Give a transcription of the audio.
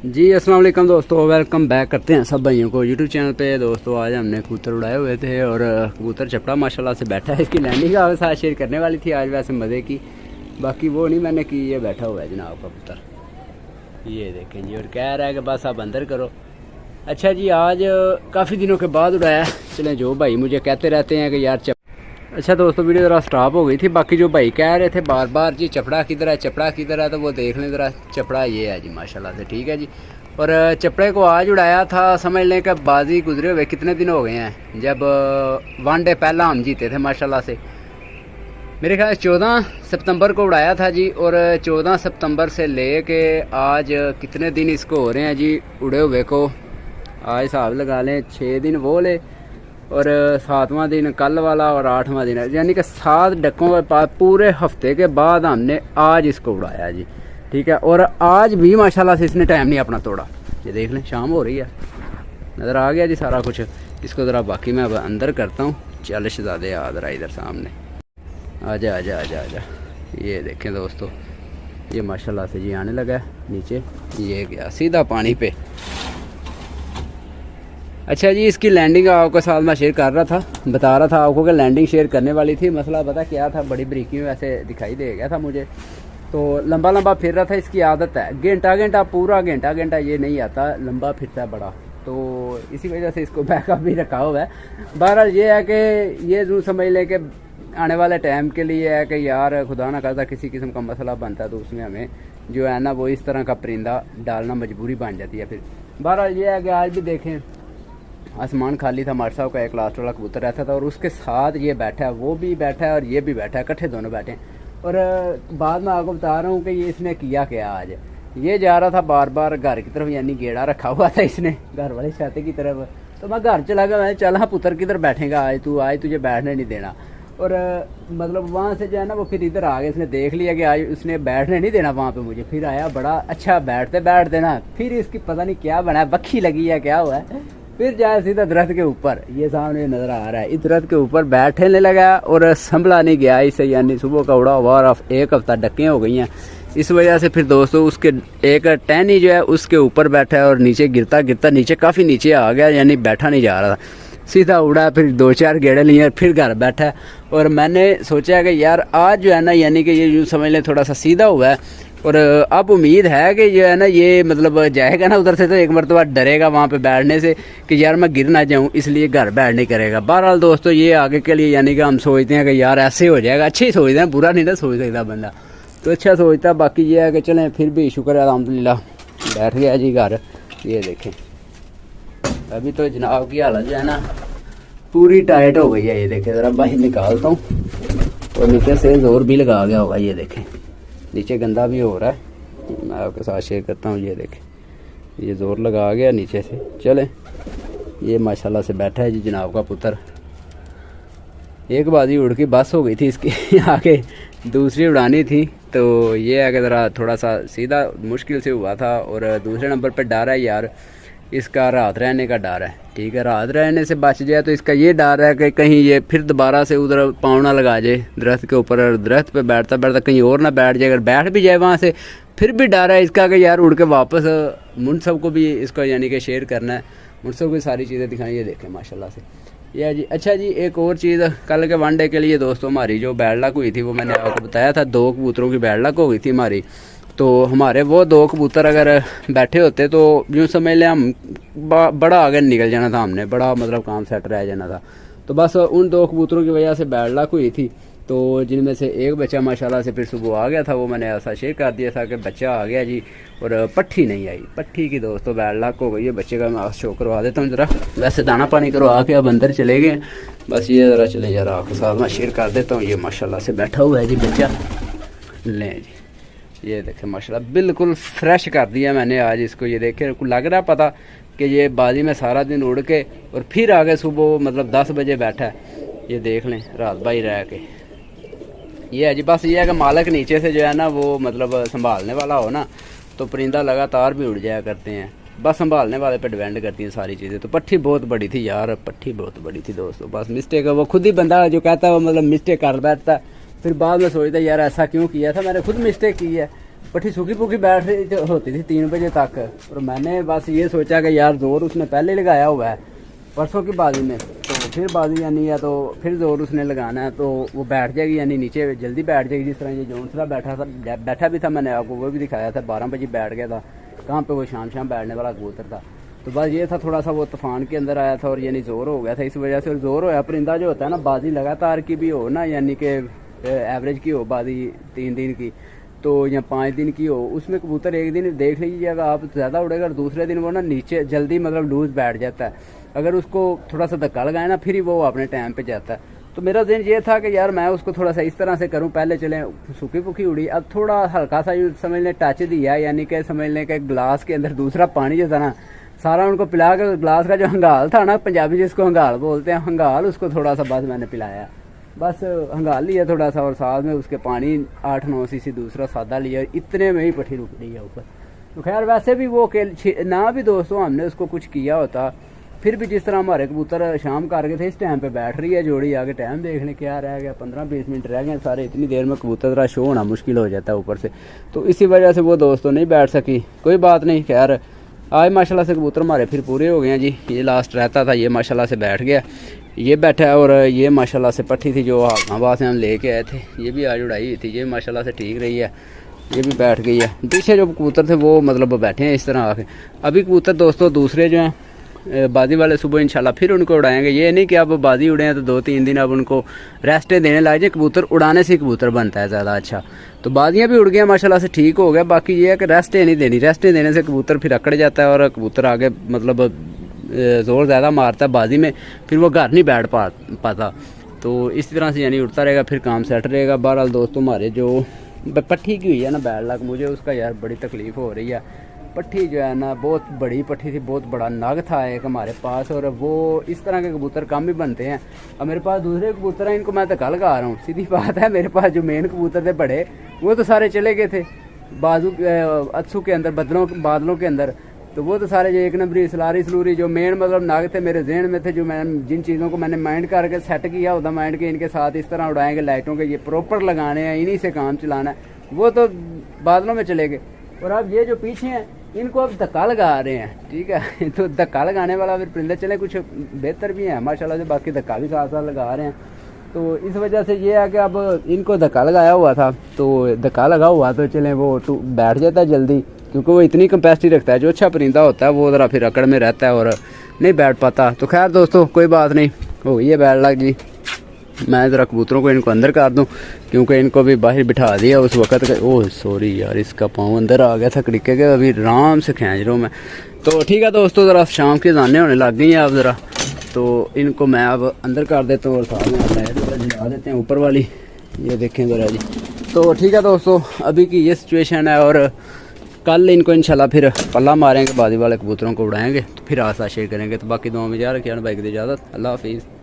जी अस्सलाम वालेकुम दोस्तों, वेलकम बैक करते हैं सब भाइयों को यूट्यूब चैनल पे। दोस्तों आज हमने कबूतर उड़ाए हुए थे और कबूतर चपड़ा माशाल्लाह से बैठा है। इसकी लैंडिंग आपके साथ शेयर करने वाली थी आज, वैसे मज़े की, बाकी वो नहीं मैंने की। ये बैठा हुआ है जनाब कबूतर, ये देखें जी, और कह रहा है कि बस आप अंदर करो। अच्छा जी, आज काफ़ी दिनों के बाद उड़ाया। चलें, जो भाई मुझे कहते रहते हैं कि यार अच्छा दोस्तों, वीडियो ज़रा स्टॉप हो गई थी। बाकी जो भाई कह रहे थे बार बार जी चपड़ा किधर है, चपड़ा किधर है, तो वो देख लें ज़रा। चपड़ा ये है जी माशाल्लाह से, ठीक है जी। और चपड़े को आज उड़ाया था, समझ लें कि बाजी गुजरे हुए कितने दिन हो गए हैं, जब 1 डे पहला हम जीते थे माशाल्लाह से। मेरे ख्याल 14 सितंबर को उड़ाया था जी, और 14 सितंबर से ले के आज कितने दिन इसको हो रहे हैं जी उड़े हुए को। आज हिसाब लगा लें 6 दिन वो ले, और 7वां दिन कल वाला, और 8वां दिन, यानी कि 7 डकों के पास पूरे हफ्ते के बाद हमने आज इसको उड़ाया जी, ठीक है। और आज भी माशाल्लाह से इसने टाइम नहीं अपना तोड़ा। ये देख लें, शाम हो रही है, नज़र आ गया जी सारा कुछ। इसको ज़रा बाकी मैं अब अंदर करता हूँ। चल शहजादे आ ज़रा इधर सामने, आजा आजा आजा आजा। ये देखें दोस्तों, ये माशाल्लाह से जी आने लगा है नीचे, ये गया सीधा पानी पे। अच्छा जी, इसकी लैंडिंग आपके साथ मैं शेयर कर रहा था, बता रहा था आपको कि लैंडिंग शेयर करने वाली थी। मसला पता क्या था, बड़ी बरीकी में वैसे दिखाई दे गया था मुझे, तो लंबा लंबा फिर रहा था। इसकी आदत है घंटा पूरा घंटा ये नहीं आता, लंबा फिरता है बड़ा, तो इसी वजह से इसको बैकअप भी रखा हुआ है। बहरहाल ये है कि ये जरूर समझ लें कि आने वाले टाइम के लिए है कि यार खुदा ना करता किसी किस्म का मसला बनता है, तो उसमें हमें जो है ना वो इस तरह का परिंदा डालना मजबूरी बन जाती है फिर। बहरहाल ये है कि आज भी देखें आसमान खाली था, मार साहब का एक लास्ट वाला कबूतर रहता था, और उसके साथ ये बैठा है, वो भी बैठा है और ये भी बैठा है, इकट्ठे दोनों बैठे हैं। और बाद में आपको बता रहा हूँ कि ये इसने किया क्या। आज ये जा रहा था बार बार घर की तरफ, यानी गेड़ा रखा हुआ था इसने घर वाले छाते की तरफ, तो मैं घर चला गया। मैं चल हाँ पुत्र किधर बैठेगा आज तू, आज तुझे बैठने नहीं देना। और मतलब वहाँ से जो है ना वो फिर इधर आ गया, इसने देख लिया कि आज उसने बैठने नहीं देना वहाँ पे मुझे। फिर आया बड़ा अच्छा बैठते ना, फिर इसकी पता नहीं क्या बना है, बक्खी लगी है क्या हुआ है, फिर जाए सीधा दरख्त के ऊपर। ये सामने नजर आ रहा है, इस दरख्त के ऊपर बैठने लगा और संभला नहीं गया इसे, यानी सुबह का उड़ा हुआ और 1 हफ्ता डक्के हो गई हैं। इस वजह से फिर दोस्तों उसके एक टहनी जो है उसके ऊपर बैठा है, और नीचे गिरता गिरता नीचे काफ़ी नीचे आ गया, यानी बैठा नहीं जा रहा था। सीधा उड़ा, फिर 2-4 गेड़े लिए, फिर घर बैठा है। और मैंने सोचा कि यार आज जो है ना, यानी कि ये यूँ समझ लें थोड़ा सा सीधा हुआ है, और अब उम्मीद है कि जो है ना ये मतलब जाएगा ना उधर से, तो एक मरतबा डरेगा वहाँ पे बैठने से कि यार मैं गिर ना जाऊँ, इसलिए घर बैठ नहीं करेगा। बहरहाल दोस्तों ये आगे के लिए, यानी कि हम सोचते हैं कि यार ऐसे हो जाएगा, अच्छे ही सोचते हैं, बुरा नहीं ना सोच सकता बंदा, तो अच्छा सोचता है। बाकी ये है कि चलें, फिर भी शुक्र है अल्हम्दुलिल्लाह बैठ गया जी घर। ये देखें अभी तो जनाब की हालत जो है ना पूरी टाइट हो गई है। ये देखें ज़रा बाहर निकालता हूँ, और नीचे से जोर भी लगा गया होगा। ये देखें नीचे गंदा भी हो रहा है, मैं आपके साथ शेयर करता हूँ। ये देखें ये जोर लगा गया नीचे से। चलें, ये माशाल्लाह से बैठा है जी जनाब का पुत्र। एक बाजी उड़ के बस हो गई थी इसकी आगे दूसरी उड़ानी थी, तो ये अगर ज़रा थोड़ा सा सीधा मुश्किल से हुआ था। और दूसरे नंबर पर डर है यार, इसका रात रहने का डर है, ठीक है। रात रहने से बच जाए तो इसका ये डर है कि कहीं ये फिर दोबारा से उधर पाँव ना लगा जाए दरख्त के ऊपर, और दरख्त पे बैठता बैठता कहीं और ना बैठ जाए। अगर बैठ भी जाए वहाँ से, फिर भी डर है इसका कि यार उड़ के वापस मुंड साहब को भी इसको यानी कि शेयर करना है, मुंड साहब को सारी चीज़ें दिखाई। ये देखें माशाल्लाह से ये जी। अच्छा जी, एक और चीज़, कल के 1 डे के लिए दोस्तों हमारी जो बैड लक हुई थी वो मैंने आपको बताया था, 2 कबूतरों की बैड लक हो गई थी हमारी। तो हमारे वो 2 कबूतर अगर बैठे होते तो यूँ समझ लें हम बड़ा आगे निकल जाना था, हमने बड़ा मतलब काम सेट रह जाना था। तो बस उन 2 कबूतरों की वजह से बैड लक हुई थी, तो जिनमें से एक बच्चा माशाल्लाह से फिर सुबह आ गया था, वो मैंने ऐसा शेयर कर दिया था कि बच्चा आ गया जी, और पट्ठी नहीं आई। पट्ठी की दोस्तों बैड लक हो गई है। बच्चे का मैं शो करवा देता हूँ ज़रा, वैसे दाना पानी करवा के अब अंदर चले गए, बस ये ज़रा चले यार आपके साथ मैं शेयर कर देता हूँ। ये माशाल्लाह से बैठा हुआ है जी बच्चा, लें जी। ये देखें माशाल्लाह बिल्कुल फ्रेश कर दिया मैंने आज इसको। ये देखें लग रहा पता कि ये बाजी में सारा दिन उड़ के और फिर आगे सुबह मतलब 10 बजे बैठा है। ये देख लें रात भाई रह के। ये है जी, बस ये है कि मालिक नीचे से जो है ना वो मतलब संभालने वाला हो ना, तो परिंदा लगातार भी उड़ जाया करते हैं, बस संभालने वाले पे डिपेंड करती हैं सारी चीज़ें। तो पट्ठी बहुत बड़ी थी यार, पट्ठी बहुत बड़ी थी दोस्तों, बस मिस्टेक है। वो खुद ही बंदा जो कहता है वो मतलब मिस्टेक कर बैठता है, फिर बाद में सोचता है यार ऐसा क्यों किया था, मैंने खुद मिस्टेक की है। पट्टी सूखी फूकी बैठ रही होती थी 3 बजे तक, और मैंने बस ये सोचा कि यार जोर उसने पहले लगाया हुआ है परसों की बाजी में, तो फिर बाजी यानी या तो फिर जोर उसने लगाना है तो वो बैठ जाएगी, यानी नीचे जल्दी बैठ जाएगी। जिस तरह ये जोनसरा बैठा भी था, मैंने आपको वो भी दिखाया था, 12 बजे बैठ गया था, कहाँ पे वो शाम बैठने वाला कबूतर था। तो बस ये था, थोड़ा सा वो तूफान के अंदर आया था और यानी ज़ोर हो गया था, इस वजह से। और ज़ोर होया परिंदा जो होता है ना, बाजी लगातार की भी हो ना, यानी कि एवरेज की हो बाजी 3 दिन की तो या 5 दिन की हो, उसमें कबूतर एक दिन देख लीजिएगा आप ज़्यादा उड़ेगा और दूसरे दिन वो ना नीचे जल्दी मतलब लूज़ बैठ जाता है। अगर उसको थोड़ा सा धक्का लगाए ना, फिर ही वो अपने टाइम पे जाता है। तो मेरा दिन ये था कि यार मैं उसको थोड़ा सा इस तरह से करूं, पहले चले सूखी फूकी उड़ी, अब थोड़ा हल्का सा समझ लें टच दिया, यानी कि समझ लें कि ग्लास के अंदर दूसरा पानी जो था ना सारा उनको पिला कर, ग्लास का जो हंगाल था ना, पंजाबी जिसको हंगाल बोलते हैं, हंगाल उसको थोड़ा सा बस मैंने पिलाया, बस हंगाल लिया थोड़ा सा, और साथ में उसके पानी 8-9 सीसी दूसरा सादा लिया, इतने में ही पट्टी रुक रही है ऊपर। तो खैर वैसे भी वो ना भी दोस्तों हमने उसको कुछ किया होता, फिर भी जिस तरह हमारे कबूतर शाम कर गए थे, इस टाइम पे बैठ रही है जोड़ी, आगे टाइम देखने क्या रह गया, 15-20 मिनट रह गए सारे, इतनी देर में कबूतर का शो होना मुश्किल हो जाता है ऊपर से, तो इसी वजह से वो दोस्तों नहीं बैठ सकी। कोई बात नहीं, खैर आज माशाल्लाह से कबूतर हमारे फिर पूरे हो गए हैं जी। ये लास्ट रहता था, ये माशाल्लाह से बैठ गया, ये बैठा है, और ये माशाल्लाह से पट्टी थी जो हाथाबाद से हम लेके आए थे, ये भी आज उड़ाई हुई थी, ये माशाल्लाह से ठीक रही है, ये भी बैठ गई है। पीछे जो कबूतर थे वो मतलब बैठे हैं इस तरह आके। अभी कबूतर दोस्तों दूसरे जो हैं बाजी वाले सुबह इंशाल्लाह फिर उनको उड़ाएंगे। ये नहीं कि अब बाजी उड़े हैं तो 2-3 दिन अब उनको रेस्टें देने लग जाए, कबूतर उड़ाने से कबूतर बनता है ज़्यादा अच्छा। तो बाजियाँ भी उड़ गया माशाल्लाह से, ठीक हो गया। बाकी ये है कि रेस्टें नहीं देनी, रेस्टें देने से कबूतर फिर अकड़ जाता है और कबूतर आगे मतलब ज़ोर ज़्यादा मारता है बाजी में, फिर वो घर नहीं बैठ पाता। तो इस तरह से यानी उड़ता रहेगा, फिर काम सेट रहेगा। बहरहाल दोस्तों हमारे जो पट्टी की हुई है ना बैड लक, मुझे उसका यार बड़ी तकलीफ़ हो रही है। पट्टी जो है ना बहुत बड़ी पट्टी थी, बहुत बड़ा नग था एक हमारे पास, और वो इस तरह के कबूतर कम ही बनते हैं। अब मेरे पास दूसरे कबूतर हैं, इनको मैं धक्का लगा रहा हूँ, सीधी बात है। मेरे पास जो मेन कबूतर थे बड़े, वो तो सारे चले गए थे बाजू अच्छू के अंदर, बादलों के अंदर, तो वो तो सारे जो 1 नंबरी सलारी सलूरी जो मेन मतलब नाग थे मेरे जहन में थे, जो मैं जिन चीज़ों को मैंने माइंड करके सेट किया होता, माइंड के इनके साथ इस तरह उड़ाएंगे, लाइटों के ये प्रॉपर लगाने हैं, इन्हीं से काम चलाना है, वो तो बादलों में चले गए। और अब ये जो पीछे हैं इनको अब धक्का लगा रहे हैं, ठीक है। तो धक्का लगाने वाला फिर परिंदे चले, कुछ बेहतर भी हैं माशाल्लाह से, बाकी धक्का भी साथ साथ लगा रहे हैं। तो इस वजह से ये है कि अब इनको धक्का लगाया हुआ था, तो धक्का लगा हुआ तो चले वो बैठ जाता है जल्दी, क्योंकि वो इतनी कैपेसिटी रखता है। जो अच्छा परिंदा होता है वो ज़रा फिर अकड़ में रहता है और नहीं बैठ पाता। तो खैर दोस्तों कोई बात नहीं, हो गई है बैड लक जी। मैं ज़रा कबूतरों को इनको अंदर कर दूं, क्योंकि इनको भी बाहर बिठा दिया उस वक्त का। ओह सॉरी यार, इसका पाँव अंदर आ गया था कड़िके के, अभी आराम से खींच रहा हूँ मैं। तो ठीक है दोस्तों, ज़रा शाम की जाने होने लग गई हैं अब ज़रा, तो इनको मैं अब अंदर कर देता हूँ और साथ में जला देते हैं ऊपर वाली, ये देखें ज़रा जी। तो ठीक है दोस्तों, अभी की ये सिचुएशन है, और कल इनको इंशाल्लाह फिर पल्ला मारेंगे, बाजी वाले कबूतरों को उड़ाएंगे, तो फिर आशा शेयर करेंगे। तो बाकी दुआ में जा रखिए भाई की इजाज़त, अल्लाह हाफिज़।